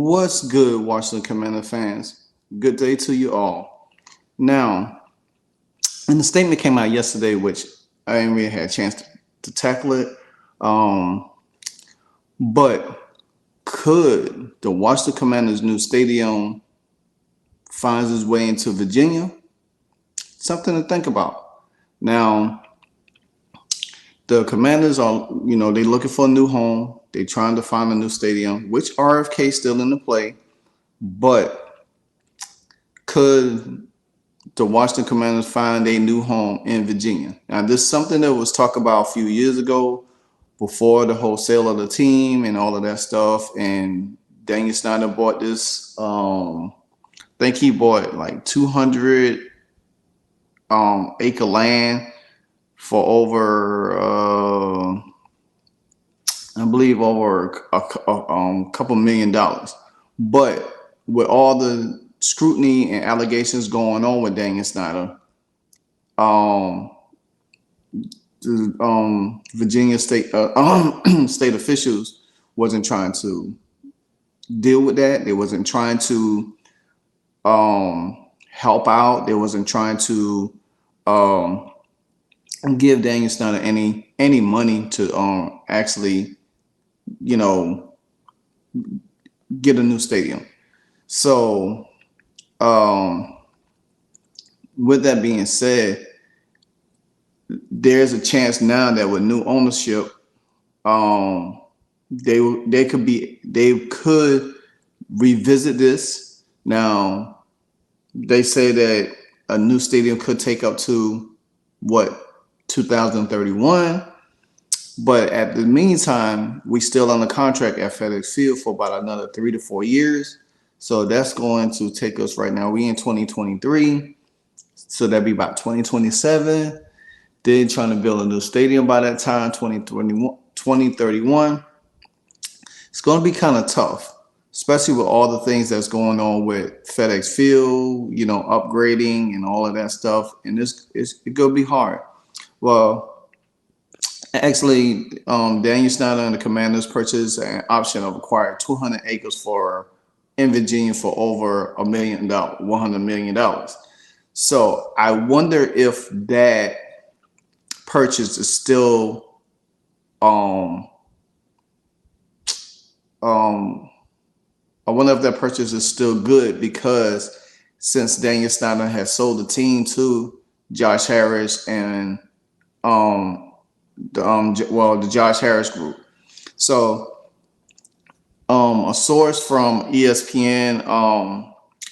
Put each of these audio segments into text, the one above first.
What's good, Washington Commander fans? Good day to you all. Now, and the statement came out yesterday, which I didn't really have a chance to tackle it. Um, but could the Washington Commanders' new stadium find its way into Virginia? Something to think about. Now, the Commanders are, they're looking for a new home. They're trying to find a new stadium, which RFK is still in the play. But could the Washington Commanders find a new home in Virginia? Now, this is something that was talked about a few years ago before the whole sale of the team and all of that stuff. And Daniel Snyder bought this. I think he bought like 200 acre land for over, I believe, over a couple $1 million. But with all the scrutiny and allegations going on with Daniel Snyder, the Virginia state state officials wasn't trying to deal with that. They wasn't trying to help out. They wasn't trying to give Daniel Snyder any money to actually, get a new stadium. So, with that being said, there's a chance now that with new ownership, they could revisit this. Now, they say that a new stadium could take up to 2031. But at the meantime, we still on the contract at FedEx Field for about another 3 to 4 years. So that's going to take us right now. We in 2023. So that'd be about 2027. Then trying to build a new stadium by that time, 2031. It's going to be kind of tough, especially with all the things that's going on with FedEx Field, upgrading and all of that stuff. And it's going to be hard. Well, actually, Daniel Snyder and the Commanders purchased an option of acquiring 200 acres in Virginia for over $100 million. So I wonder if that purchase is still, I wonder if that purchase is still good, because since Daniel Snyder has sold the team to Josh Harris and the Josh Harris group. So a source from ESPN,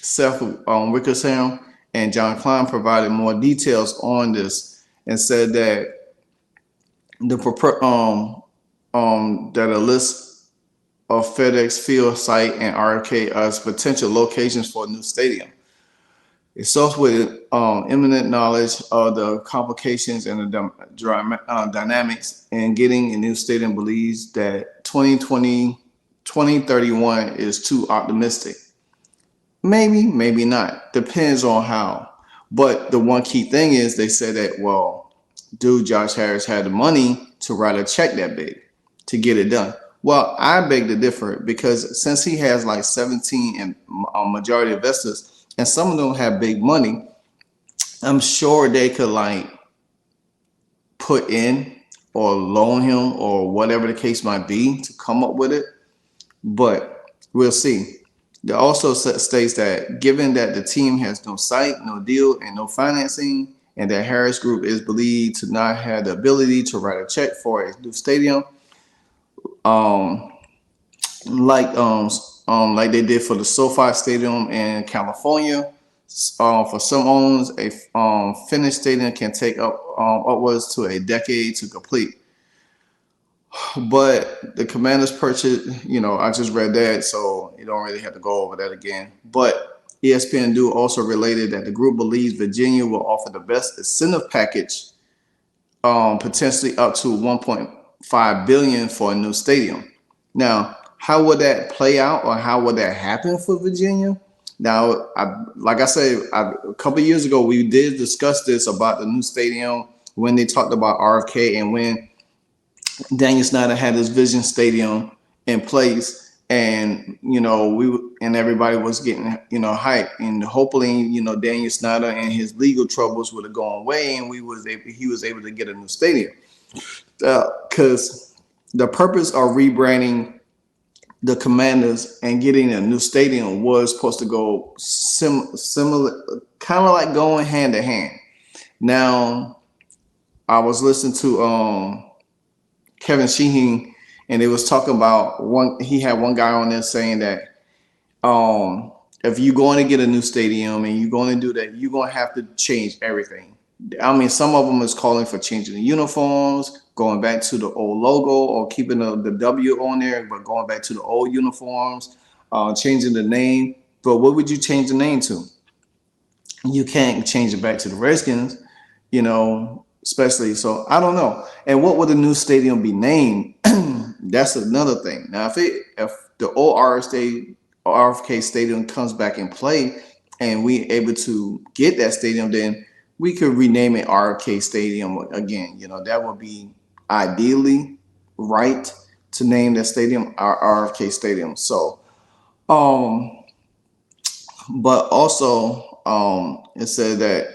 Seth Wickersham and John Klein provided more details on this and said that that a list of FedEx Field site and RFK as potential locations for a new stadium. It starts with imminent knowledge of the complications and the dynamics in getting a new stadium, believes that 2031 is too optimistic. Maybe, maybe not. Depends on how. But the one key thing is they said that, well, dude, Josh Harris had the money to write a check that big to get it done. Well, I beg to differ, because since he has like 17 and majority investors, and some of them have big money, I'm sure they could like put in or loan him or whatever the case might be to come up with it. But we'll see. It also states that given that the team has no site, no deal, and no financing, and that Harris Group is believed to not have the ability to write a check for a new stadium, like they did for the SoFi Stadium in California. For some owners, a finished stadium can take upwards to a decade to complete. But the Commanders purchase, I just read that, so you don't really have to go over that again. But ESPN do also related that the group believes Virginia will offer the best incentive package, potentially up to $1.5 billion for a new stadium. Now, how would that play out, or how would that happen for Virginia? Now, like I said, a couple of years ago, we did discuss this about the new stadium when they talked about RFK and when Daniel Snyder had his Vision Stadium in place, and and everybody was getting hyped, and hopefully Daniel Snyder and his legal troubles would have gone away, and he was able to get a new stadium, because the purpose of rebranding the Commanders and getting a new stadium was supposed to go similar, kind of like going hand to hand. Now, I was listening to Kevin Sheehan, and they was talking about he had one guy on there saying that if you're going to get a new stadium and you're going to do that, you're going to have to change everything. I mean, some of them is calling for changing the uniforms, going back to the old logo, or keeping the W on there, but going back to the old uniforms, changing the name. But what would you change the name to? You can't change it back to the Redskins, especially. So I don't know. And what would the new stadium be named? That's another thing. Now, if the old RFK Stadium comes back in play and we able to get that stadium, then we could rename it RFK Stadium again. That would be ideally right to name that stadium RFK Stadium. So, but also, it said that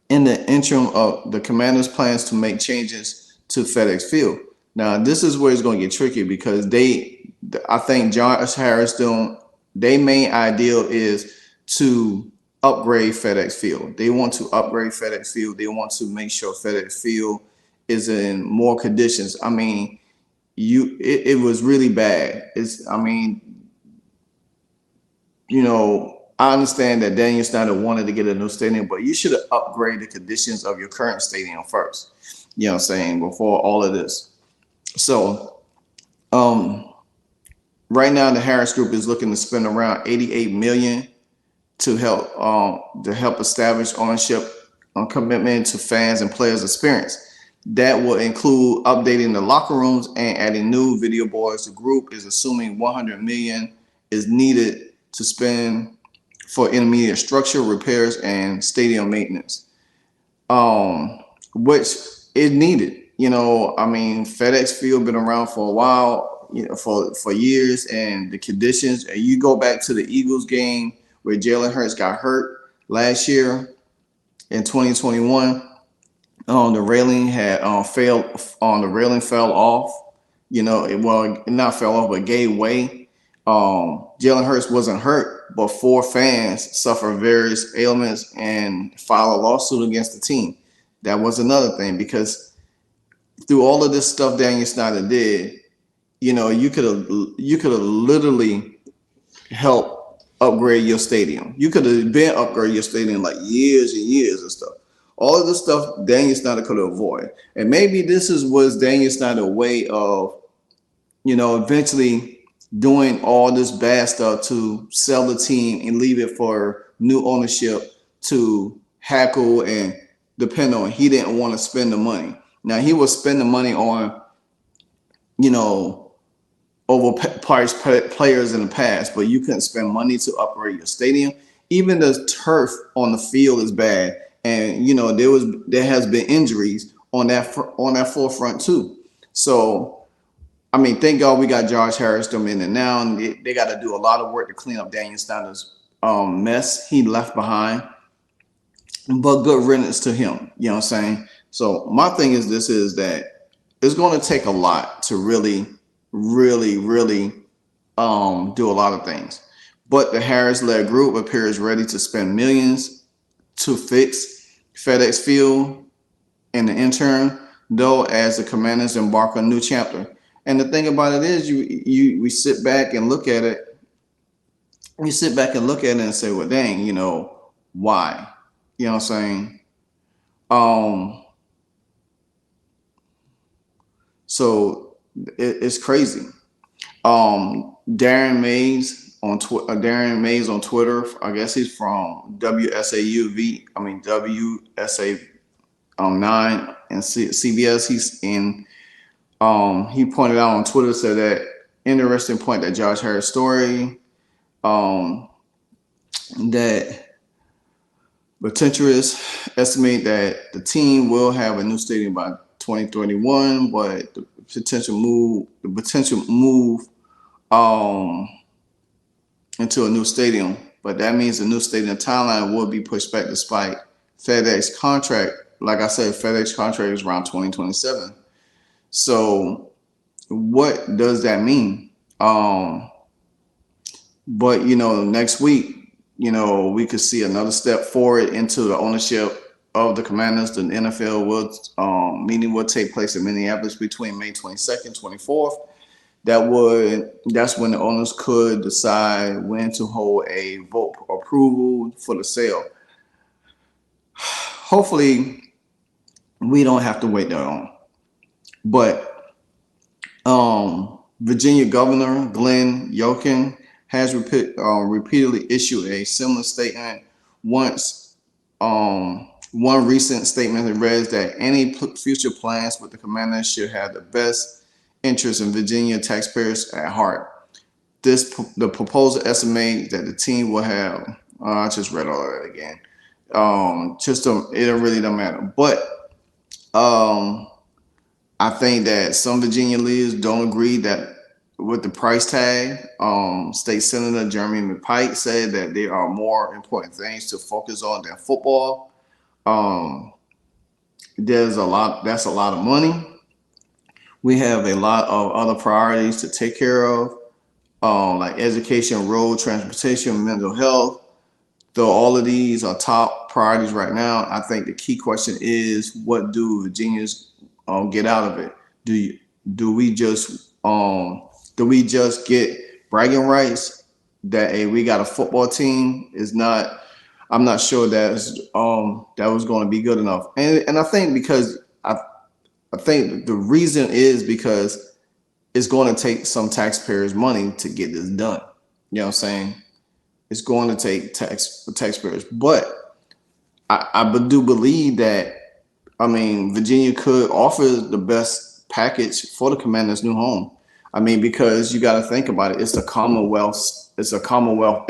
in the interim of the Commanders' plans to make changes to FedEx Field. Now, this is where it's going to get tricky, because I think Josh Harris their main ideal is to upgrade FedEx Field. They want to upgrade FedEx Field. They want to make sure FedEx Field is in more conditions. I mean, it was really bad. I understand that Daniel Snyder wanted to get a new stadium, but you should have upgraded the conditions of your current stadium first. You know what I'm saying? Before all of this. So, right now the Harris Group is looking to spend around $88 million to help establish ownership commitment to fans and players' experience. That will include updating the locker rooms and adding new video boards. The group is assuming $100 million is needed to spend for intermediate structure repairs and stadium maintenance, which is needed. FedEx Field been around for a while, for years, and the conditions. And you go back to the Eagles game where Jalen Hurts got hurt last year in 2021. The railing had the railing fell off. It not fell off, but gave way. Jalen Hurts wasn't hurt, but 4 fans suffered various ailments and filed a lawsuit against the team. That was another thing, because through all of this stuff Daniel Snyder did, you could have literally helped upgrade your stadium. You could have been upgraded your stadium like years and years and stuff. All of this stuff Daniel Snyder could have avoided. And maybe this was Daniel Snyder's way of, eventually doing all this bad stuff to sell the team and leave it for new ownership to hackle and depend on. He didn't want to spend the money. Now, he was spending money on, overpriced players in the past, but you couldn't spend money to upgrade your stadium. Even the turf on the field is bad, and there has been injuries on that forefront too. So, thank God we got Josh Harris in there now, and they got to do a lot of work to clean up Daniel Snyder's mess he left behind. But good riddance to him. You know what I'm saying? So my thing is that it's going to take a lot to really, really, really do a lot of things. But the Harris-led group appears ready to spend millions to fix FedEx Field in the interim, though, as the Commanders embark on a new chapter. And the thing about it is, we sit back and look at it. We sit back and look at it and say, well, dang, why? You know what I'm saying? So it's crazy. Darren Mays on Twitter. I guess he's from WSA 9 and CBS. He's in. He pointed out on Twitter, said that interesting point that Josh Harris story. That potentialists estimate that the team will have a new stadium by 2031, but the potential move um, into a new stadium. But that means the new stadium timeline will be pushed back despite FedEx contract. Like I said, FedEx contract is around 2027. So what does that mean? But next week, we could see another step forward into the ownership of the Commanders. The NFL meeting will take place in Minneapolis between May 22nd, 24th. That's when the owners could decide when to hold a vote approval for the sale. Hopefully, we don't have to wait that long. But Virginia Governor Glenn Youngkin has repeatedly issued a similar statement. One recent statement that reads that any future plans with the Commanders should have the best interest in Virginia taxpayers at heart. The proposal estimates that the team will have. I just read all of that again. It really don't matter. But I think that some Virginia leaders don't agree that with the price tag. State Senator Jeremy McPike said that there are more important things to focus on than football. That's a lot of money. We have a lot of other priorities to take care of, like education, road transportation, mental health. Though all of these are top priorities right now, I think the key question is, what do Virginians get out of it? Do we just get bragging rights that we got a football team? I'm not sure that was going to be good enough. And I think I think the reason is because it's going to take some taxpayers' money to get this done. You know what I'm saying? It's going to take taxpayers, but I do believe that Virginia could offer the best package for the Commanders' new home. Because you got to think about it. It's a Commonwealth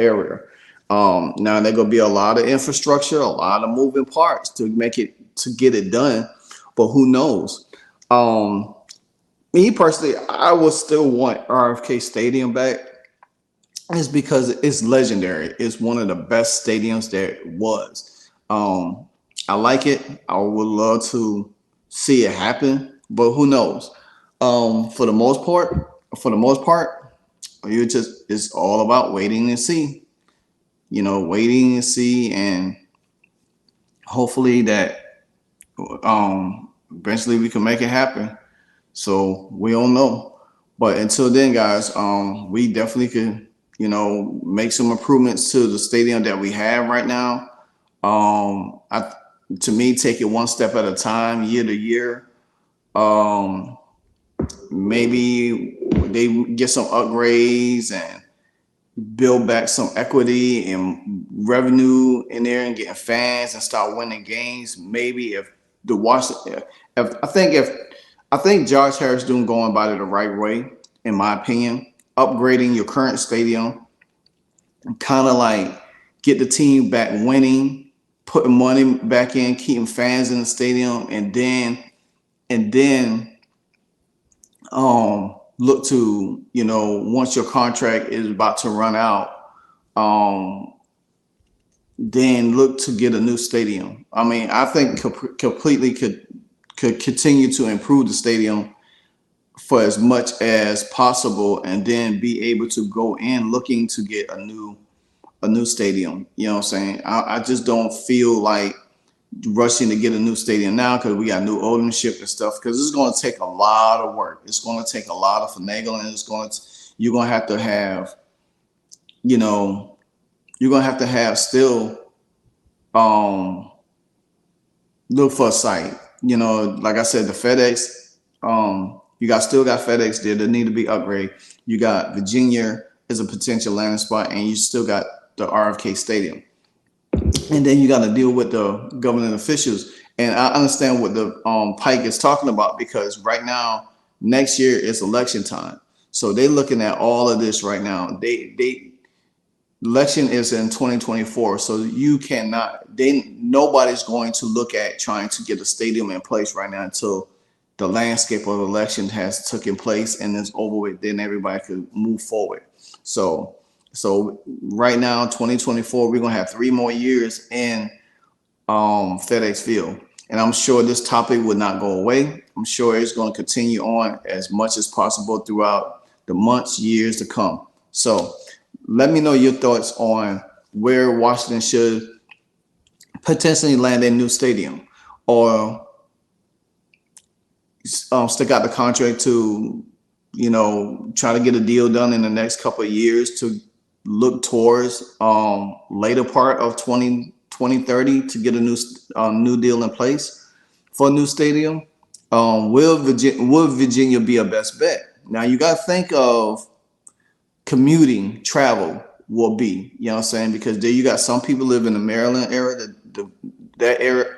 area. Now there's gonna be a lot of infrastructure, a lot of moving parts to get it done. But who knows? Me personally, I would still want RFK Stadium back. It's because it's legendary. It's one of the best stadiums there was. I like it. I would love to see it happen, but who knows? For the most part, it's all about waiting and see. Waiting and see, and hopefully that eventually we can make it happen. So we don't know, but until then, guys, we definitely could, make some improvements to the stadium that we have right now. To me, take it one step at a time, year to year. Maybe they get some upgrades and build back some equity and revenue in there and getting fans and start winning games. Maybe if I think Josh Harris going about it the right way, in my opinion, upgrading your current stadium, kind of like get the team back winning, putting money back in, keeping fans in the stadium, and then look to, once your contract is about to run out, then look to get a new stadium. I think completely could continue to improve the stadium for as much as possible, and then be able to go in looking to get a new stadium. You know what I'm saying? I just don't feel like rushing to get a new stadium now, because we got new ownership and stuff, because it's going to take a lot of work. It's going to take a lot of finagling. You're going to have to have, still look for a site. Like I said, the FedEx, still got FedEx there that need to be upgraded. You got Virginia is a potential landing spot, and you still got the RFK Stadium. And then you got to deal with the government officials. And I understand what the Pike is talking about, because right now, next year is election time. So they're looking at all of this right now. Election is in 2024. So nobody's going to look at trying to get a stadium in place right now until the landscape of the election has taken place and is over with, then everybody could move forward. So right now, 2024, we're gonna have 3 more years in FedEx Field, and I'm sure this topic would not go away. I'm sure it's going to continue on as much as possible throughout the months, years to come. So let me know your thoughts on where Washington should potentially land a new stadium, or stick out the contract to, try to get a deal done in the next couple of years to look towards later part of 2030 to get a new deal in place for a new stadium. Will Virginia be a best bet? Now you got to think of commuting travel will be, you know what I'm saying? Because there you got some people live in the Maryland area, that area,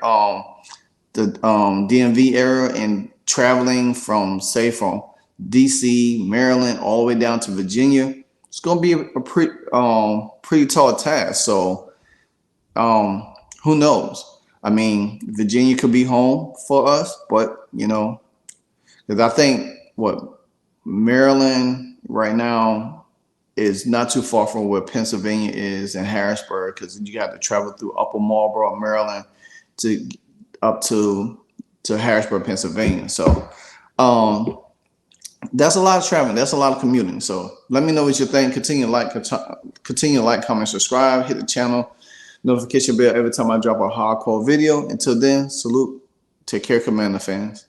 the DMV area, and traveling from DC, Maryland, all the way down to Virginia. It's going to be a pretty tall task. So who knows? I mean, Virginia could be home for us, but because I think Maryland right now is not too far from where Pennsylvania is and Harrisburg, because you have to travel through Upper Marlboro, Maryland, to up to Harrisburg, Pennsylvania. So that's a lot of traveling. That's a lot of commuting. So let me know what you think. Continue to like, comment, subscribe, hit the channel notification bell every time I drop a hardcore video. Until then, salute. Take care, Commander fans.